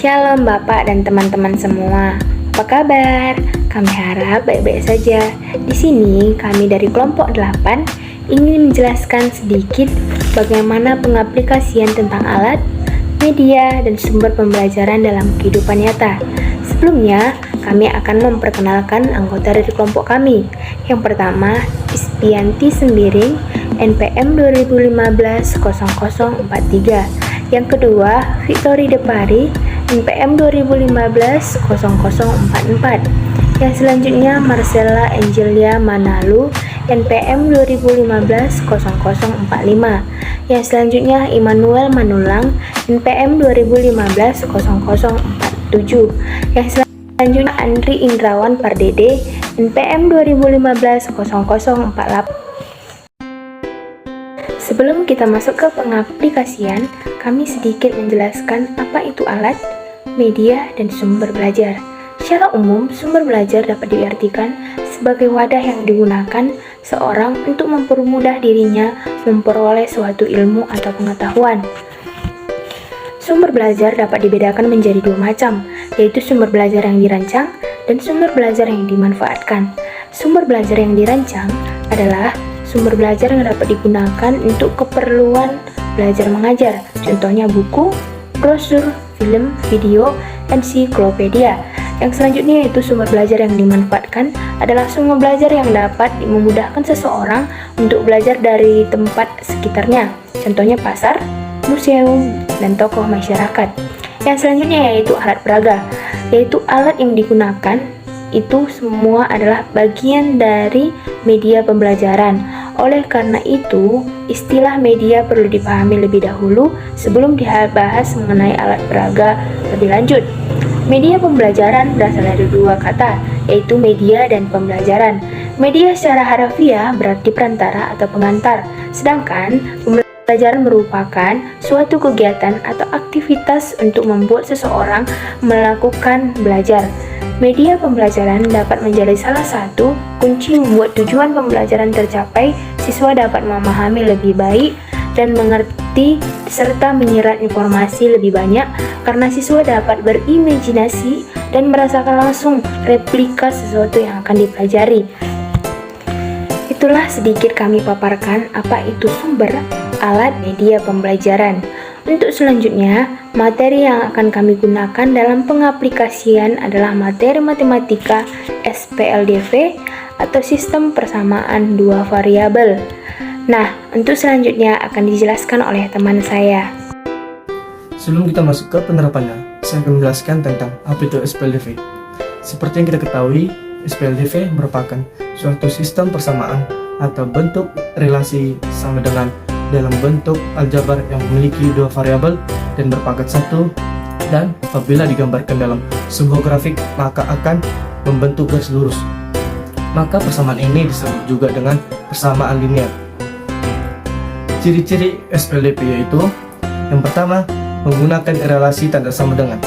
Shalom Bapak dan teman-teman semua. Apa kabar? Kami harap baik-baik saja. Di sini kami dari kelompok 8 ingin menjelaskan sedikit bagaimana pengaplikasian tentang alat, media, dan sumber pembelajaran dalam kehidupan nyata. Sebelumnya, kami akan memperkenalkan anggota dari kelompok kami. Yang pertama, Ispianti Sembiring, NPM 2015-0043. Yang kedua, Victory Depari, NPM 2015-0044. Yang selanjutnya, Marcella Angelia Manalu, NPM 2015-0045. Yang selanjutnya, Immanuel Manulang, NPM 2015-0047. Yang selanjutnya, Andri Indrawan Pardede, NPM 2015-0048. Sebelum kita masuk ke pengaplikasian, kami sedikit menjelaskan apa itu alat, media, dan sumber belajar. Secara umum, sumber belajar dapat diartikan sebagai wadah yang digunakan seorang untuk mempermudah dirinya memperoleh suatu ilmu atau pengetahuan. Sumber belajar dapat dibedakan menjadi dua macam, yaitu sumber belajar yang dirancang dan sumber belajar yang dimanfaatkan. Sumber belajar yang dirancang adalah sumber belajar yang dapat digunakan untuk keperluan belajar mengajar, contohnya buku, brosur, film, video, ensiklopedia. Yang selanjutnya yaitu sumber belajar yang dimanfaatkan adalah sumber belajar yang dapat memudahkan seseorang untuk belajar dari tempat sekitarnya, contohnya pasar, museum, dan tokoh masyarakat. Yang selanjutnya yaitu alat peraga, yaitu alat yang digunakan itu semua adalah bagian dari media pembelajaran. Oleh karena itu, istilah media perlu dipahami lebih dahulu sebelum dibahas mengenai alat peraga lebih lanjut. Media pembelajaran berasal dari dua kata, yaitu media dan pembelajaran. Media secara harfiah berarti perantara atau pengantar, sedangkan pembelajaran merupakan suatu kegiatan atau aktivitas untuk membuat seseorang melakukan belajar. Media pembelajaran dapat menjadi salah satu kunci membuat tujuan pembelajaran tercapai. Siswa dapat memahami lebih baik dan mengerti serta menyerap informasi lebih banyak karena siswa dapat berimajinasi dan merasakan langsung replika sesuatu yang akan dipelajari. Itulah sedikit kami paparkan apa itu sumber, alat, media pembelajaran. Untuk selanjutnya, materi yang akan kami gunakan dalam pengaplikasian adalah materi matematika SPLDV atau sistem persamaan dua variabel. Nah, untuk selanjutnya akan dijelaskan oleh teman saya. Sebelum kita masuk ke penerapannya, saya akan menjelaskan tentang apa itu SPLDV. Seperti yang kita ketahui, SPLDV merupakan suatu sistem persamaan atau bentuk relasi sama dengan dalam bentuk aljabar yang memiliki dua variabel dan berpangkat satu, dan apabila digambarkan dalam sebuah grafik maka akan membentuk garis lurus. Maka persamaan ini disebut juga dengan persamaan linear. Ciri-ciri SPLDV yaitu yang pertama, menggunakan relasi tanda sama dengan,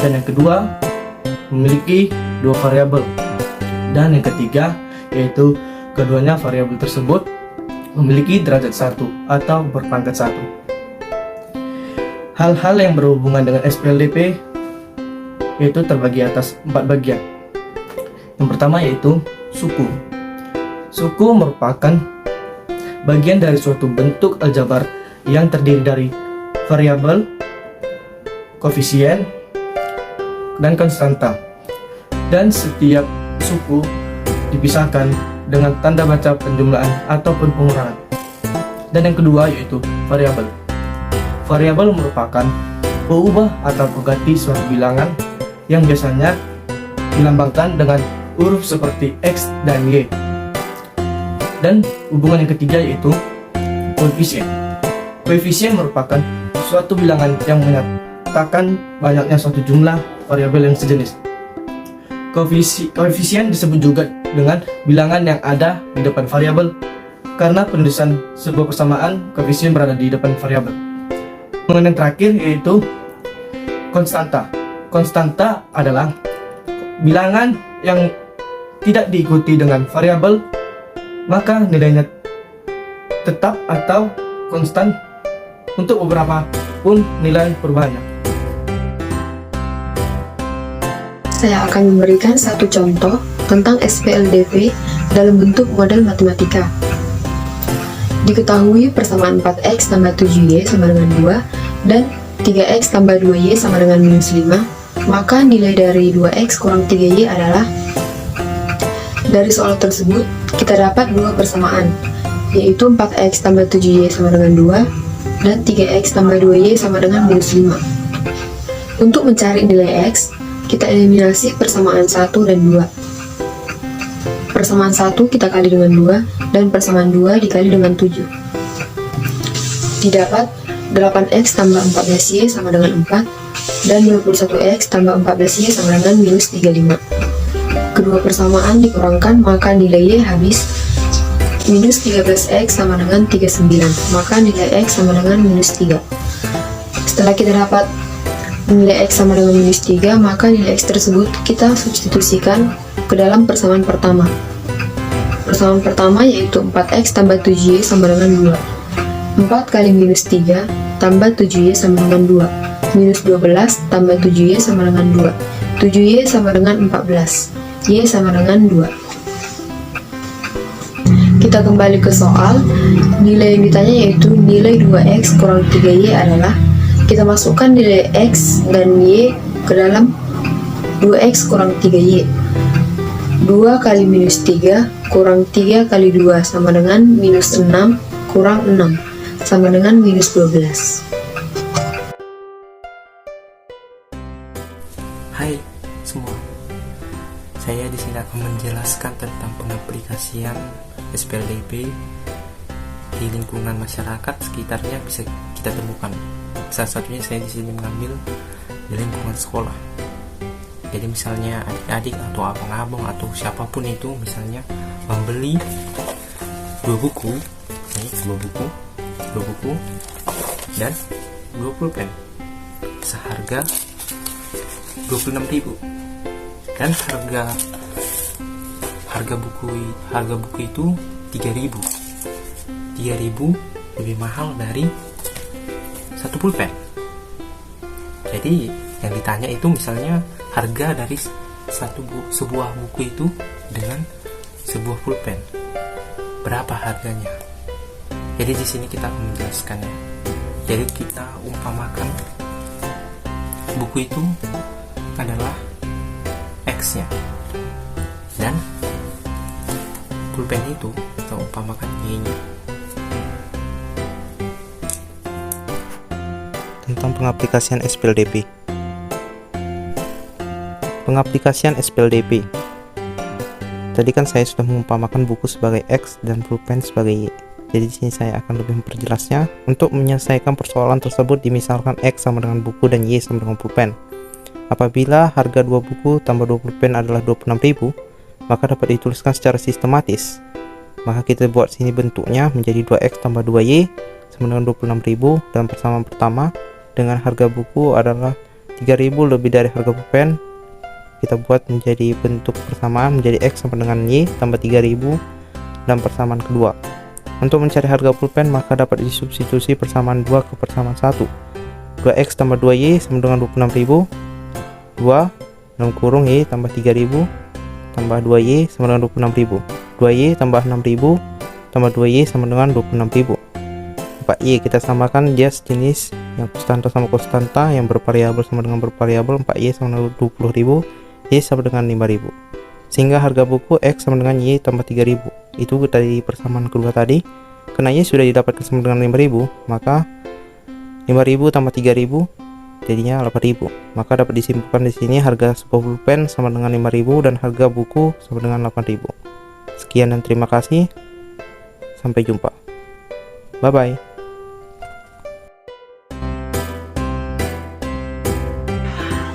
dan yang kedua, memiliki dua variabel, dan yang ketiga yaitu keduanya variabel tersebut memiliki derajat satu atau berpangkat satu. Hal-hal yang berhubungan dengan SPLDV yaitu terbagi atas 4 bagian. Yang pertama yaitu suku. Suku merupakan bagian dari suatu bentuk aljabar yang terdiri dari variabel, koefisien, dan konstanta. Dan setiap suku dipisahkan dengan tanda baca penjumlahan ataupun pengurangan. Dan yang kedua yaitu variabel. Variabel merupakan pengubah atau pengganti suatu bilangan yang biasanya dilambangkan dengan huruf seperti X dan Y. Dan hubungan yang ketiga yaitu koefisien. Koefisien merupakan suatu bilangan yang menyatakan banyaknya suatu jumlah variabel yang sejenis. Koefisien disebut juga dengan bilangan yang ada di depan variabel karena penulisan sebuah persamaan koefisien berada di depan variabel. Yang terakhir yaitu konstanta. Konstanta adalah bilangan yang tidak diikuti dengan variabel, maka nilainya tetap atau konstan untuk beberapa pun nilai perubahannya. saya akan memberikan satu contoh tentang SPLDP dalam bentuk model matematika. Diketahui persamaan 4x tambah 7y sama dengan 2 dan 3x tambah 2y sama dengan minus 5, maka nilai dari 2x kurang 3y adalah. Dari soal tersebut, kita dapat dua persamaan, yaitu 4x tambah 7y sama dengan 2 dan 3x tambah 2y sama dengan minus 5. Untuk mencari nilai x, kita eliminasi persamaan 1 dan 2. Persamaan 1 kita kali dengan 2, dan persamaan 2 dikali dengan 7. Didapat 8x tambah 14y sama dengan 4, dan 21x tambah 14y sama dengan minus 35. Kedua persamaan dikurangkan, maka nilai y habis. Minus 13x sama dengan 39, maka nilai x sama dengan minus 3. Setelah kita dapat nilai x sama dengan minus 3, maka nilai x tersebut kita substitusikan ke dalam persamaan pertama. Persamaan pertama yaitu 4x tambah 7y sama dengan 2. 4 kali minus 3 tambah 7y sama dengan 2. Minus 12 tambah 7y sama dengan 2. 7y sama dengan 14. Y sama dengan 2. Kita kembali ke soal. Nilai yang ditanya yaitu nilai 2x kurang 3y adalah, kita masukkan nilai x dan y ke dalam 2x kurang 3y. 2 kali minus 3 kurang 3 kali 2 sama dengan minus 6 kurang 6 sama dengan minus 12. Hai semua, saya di sini akan menjelaskan tentang pengaplikasian SPLDP di lingkungan masyarakat sekitarnya bisa kita temukan. Salah satunya saya di sini mengambil di lingkungan sekolah. Jadi misalnya adik-adik atau abang-abang atau siapapun itu misalnya membeli dua buku dan 2 pulpen seharga 26.000, dan harga buku itu 3.000 lebih mahal dari satu pulpen. Jadi yang ditanya itu misalnya harga dari sebuah buku itu dengan sebuah pulpen, berapa harganya. Jadi di sini kita akan menjelaskannya. Jadi kita umpamakan buku itu adalah X-nya, dan pulpen itu kita umpamakan Y-nya. Tentang pengaplikasian SPLDP. Pengaplikasian SPLDP. Tadi kan saya sudah mengumpamakan buku sebagai X dan pulpen sebagai Y. Jadi di sini saya akan lebih memperjelasnya. Untuk menyelesaikan persoalan tersebut, dimisalkan X sama dengan buku dan Y sama dengan pulpen. Apabila harga 2 buku tambah 2 pulpen adalah 26.000, maka dapat dituliskan secara sistematis. Maka kita buat sini bentuknya menjadi 2X tambah 2Y sama dengan 26.000 dalam persamaan pertama, dengan harga buku adalah 3.000 lebih dari harga pulpen. Kita buat menjadi bentuk persamaan menjadi X sama dengan Y tambah 3.000 dalam persamaan kedua. Untuk mencari harga pulpen, maka dapat disubstitusi persamaan 2 ke persamaan 1. 2X tambah 2Y sama dengan 26.000, 2 dalam kurung Y tambah 3.000 tambah 2Y sama dengan 26.000, 2Y tambah 6.000 tambah 2Y sama dengan 26.000. 4Y kita samakan, dia sejenis, yang konstanta sama konstanta, yang bervariabel sama dengan bervariabel. 4Y sama dengan 20.000, Y sama dengan 5.000, sehingga harga buku X sama dengan Y tambah 3.000. Itu dari persamaan kedua tadi. Karena Y sudah didapatkan sama dengan 5.000, maka 5.000 tambah 3.000 jadinya 8.000. Maka dapat disimpulkan di sini harga sebuah pulpen sama dengan 5.000 dan harga buku sama dengan 8.000. Sekian dan terima kasih. Sampai jumpa. Bye bye.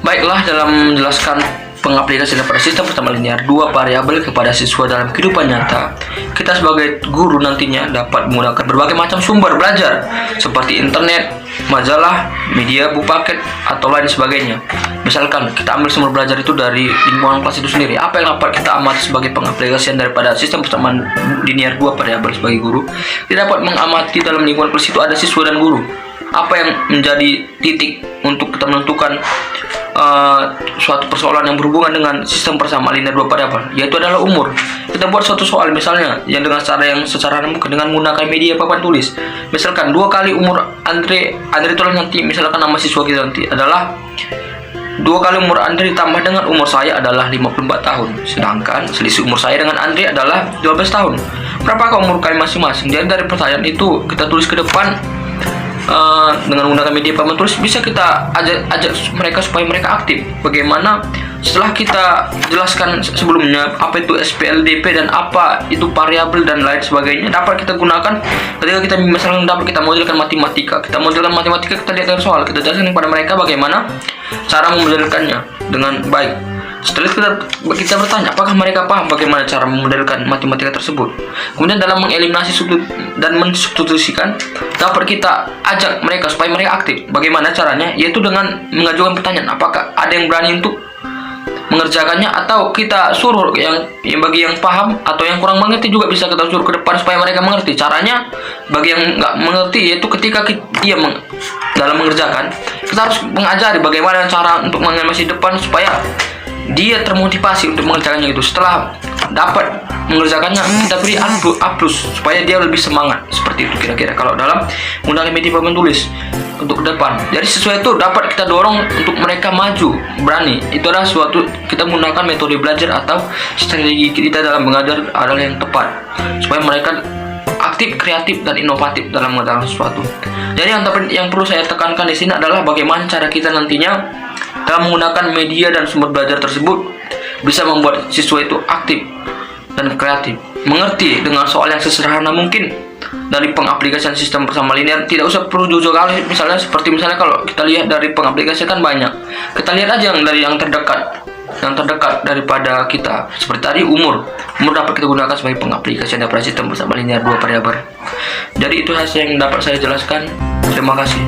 Baiklah, dalam menjelaskan pengaplikasian pada sistem pertama linear 2 variabel kepada siswa dalam kehidupan nyata, kita sebagai guru nantinya dapat menggunakan berbagai macam sumber belajar seperti internet, majalah, media, buku paket, atau lain sebagainya. Misalkan kita ambil sumber belajar itu dari lingkungan kelas itu sendiri. Apa yang dapat kita amati sebagai pengaplikasian daripada sistem persamaan linear 2 variabel sebagai guru? Kita dapat mengamati dalam lingkungan kelas itu ada siswa dan guru. Apa yang menjadi titik untuk kita menentukan suatu persoalan yang berhubungan dengan sistem persamaan linear dua variabel, yaitu adalah umur. Kita buat suatu soal misalnya yang dengan cara yang secara mungkin dengan menggunakan media papan tulis. Misalkan 2 kali umur Andre itulah nanti misalkan nama siswa kita nanti adalah 2 kali umur Andre ditambah dengan umur saya adalah 54 tahun. Sedangkan selisih umur saya dengan Andre adalah 12 tahun. Berapakah umur kalian masing-masing? Jadi dari pertanyaan itu kita tulis ke depan dengan menggunakan media papan tulis, bisa kita ajak mereka supaya mereka aktif. Bagaimana setelah kita jelaskan sebelumnya apa itu SPLDP dan apa itu variabel dan lain sebagainya, dapat kita gunakan ketika kita misalnya dapat kita modelkan matematika. Kita lihat dari soal, kita jelaskan kepada mereka bagaimana cara memodelkannya dengan baik. Setelah kita bertanya apakah mereka paham bagaimana cara memodelkan matematika tersebut, kemudian dalam mengeliminasi sudut dan mensubstitusikan, dapat kita ajak mereka supaya mereka aktif. Bagaimana caranya? Yaitu dengan mengajukan pertanyaan, apakah ada yang berani untuk mengerjakannya, atau kita suruh yang bagi yang paham atau yang kurang mengerti juga bisa kita suruh ke depan supaya mereka mengerti. Caranya bagi yang nggak mengerti yaitu ketika dia dalam mengerjakan, kita harus mengajari bagaimana cara untuk mengamati depan supaya dia termotivasi untuk mengerjakannya itu. Setelah dapat mengerjakannya, kita beri A+ supaya dia lebih semangat. Seperti itu kira-kira kalau dalam menggunakan media papan tulis untuk ke depan. Jadi sesuai itu dapat kita dorong untuk mereka maju, berani. Itu adalah suatu kita menggunakan metode belajar atau strategi kita dalam mengajar adalah yang tepat supaya mereka aktif, kreatif, dan inovatif dalam mengerjakan sesuatu. Jadi yang perlu saya tekankan di sini adalah bagaimana cara kita nantinya dalam menggunakan media dan sumber belajar tersebut bisa membuat siswa itu aktif dan kreatif, mengerti dengan soal yang sesederhana mungkin dari pengaplikasian sistem persamaan linear. Tidak usah perlu jauh-jauh kali, misalnya kalau kita lihat dari pengaplikasian kan banyak. Kita lihat aja yang dari yang terdekat daripada kita. Seperti tadi umur dapat kita gunakan sebagai pengaplikasian daripada sistem persamaan linear dua variabel. Jadi itu hasil yang dapat saya jelaskan. Terima kasih.